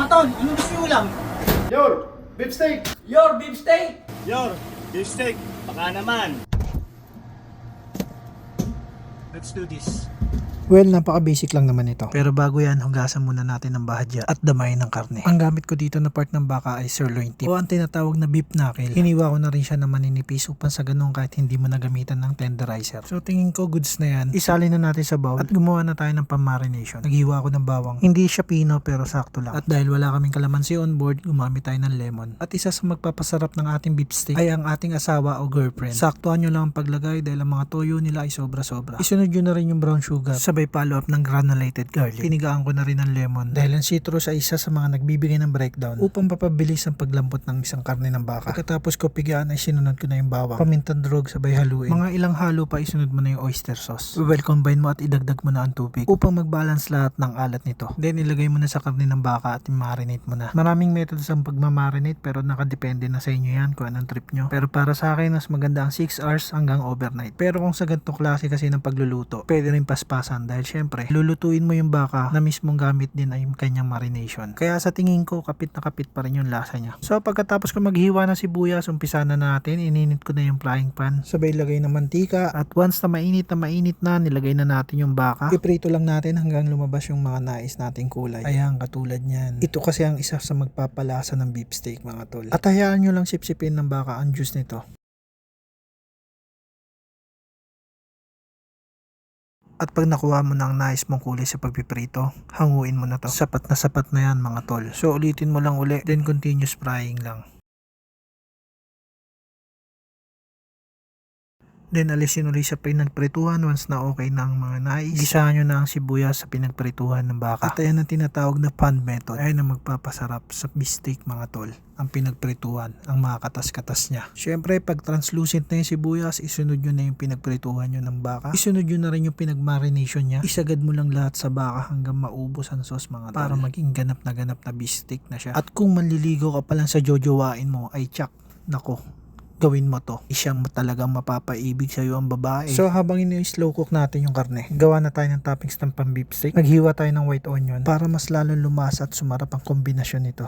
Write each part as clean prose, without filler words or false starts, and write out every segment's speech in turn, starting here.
tol, anong gusto nyo ulam? Yor, beef steak. Your beef steak! Yor, beef steak. Baka naman. Let's do this. Well, napaka-basic lang naman ito. Pero bago yan, hugasan muna natin ng bahadya at damayin ng karne. Ang gamit ko dito na part ng baka ay sirloin tip o ang tinatawag na beef knuckle. Hiniwa ko na rin siya na maninipis upang sa ganun kahit hindi mo nagamitan ng tenderizer. So tingin ko goods na yan. Isalin na natin sa bowl at gumawa na tayo ng pamarination. Naghiwa ako ng bawang. Hindi siya pino pero sakto lang. At dahil wala kaming kalamansi on board, gumamit tayo ng lemon. At isa sa magpapasarap ng ating beef steak ay ang ating asawa o girlfriend. Saktuhan nyo lang ang paglagay dahil ang mga toyo nila ay sobra-sobra. Isunod nyo na rin yung brown sugar. Sabay follow up ng granulated garlic. Pinigaan ko na rin ng lemon dahil ang citrus ay isa sa mga nagbibigay ng breakdown upang papabilis ang paglambot ng isang karne ng baka. Pagkatapos ko pigaan ay sinunod ko na yung bawang, pamintang drog sabay haluin. Mga ilang halo pa isunod mo na yung oyster sauce. Well, combine mo at idagdag mo na ang tubig upang mag-balance lahat ng alat nito. Then ilagay mo na sa karne ng baka at i-marinate mo na. Maraming methods ang pagmamarinate pero nakadepende na sa inyo yan kung anong trip nyo. Pero para sa akin mas maganda ang 6 hours hanggang overnight. Pero kung sa ganitong klase kasi ng pagluluto, pwede rin paspasan dahil syempre lulutuin mo yung baka na mismong gamit din ay kanyang marination. Kaya sa tingin ko kapit na kapit pa rin yung lasa niya. So pagkatapos ko maghiwa ng sibuyas, umpisa na natin, ininit ko na yung frying pan. Sabay lagay ng mantika at once na mainit na nilagay na natin yung baka. Iprito lang natin hanggang lumabas yung mga nais nating kulay. Ayan, katulad niyan. Ito kasi ang isa sa magpapalasa ng beef steak mga tol. At hayaan nyo lang sipsipin ng baka ang juice nito. At pag nakuha mo na ang nais mong kulay sa pagpiprito, hanguin mo na to. Sapat na yan mga tol. So ulitin mo lang uli, then continuous frying lang. Then alisin ulit sa pinagprituhan once na okay na ang mga nais. Gisahan nyo na ang sibuyas sa pinagprituhan ng baka. At ayan ang tinatawag na pan method. Ayan ang magpapasarap sa beef steak mga tol. Ang pinagprituhan, ang mga katas-katas niya. Syempre pag translucent na yung sibuyas, isunod nyo na yung pinagprituhan nyo ng baka. Isunod nyo na rin yung pinagmarination niya. Isagad mo lang lahat sa baka hanggang maubos ang sauce mga tol. Para maging ganap na beef steak na siya. At kung manliligaw ka pa lang sa jojowain mo, ay tsak, nako, gawin mo to. Siyang talagang mapapaibig sa'yo ang babae. So habang slow cook natin yung karne, gawa na tayo ng toppings ng pang beef steak. Naghiwa tayo ng white onion para mas lalong lumasa at sumarap ang kombinasyon nito.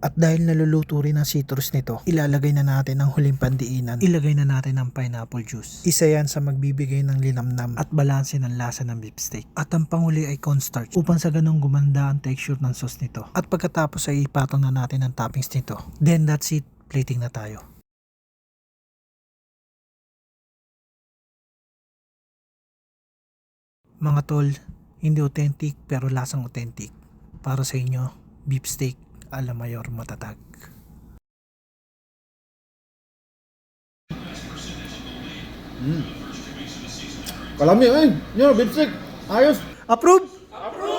At dahil naluluto rin ang citrus nito, ilalagay na natin ang huling pandiinan. Ilagay na natin ang pineapple juice. Isa yan sa magbibigay ng linamnam at balanse ng lasa ng beef steak. At ang panghuli ay cornstarch upang sa ganong gumanda ang texture ng sauce nito. At pagkatapos ay ipatong na natin ang toppings nito. Then that's it. Plating na tayo. Mga tol, hindi authentic pero lasang authentic. Para sa inyo, beef steak ala Mayor matatag. Kalami, ay. Yor, beef steak. Ayos. Approve! Approve!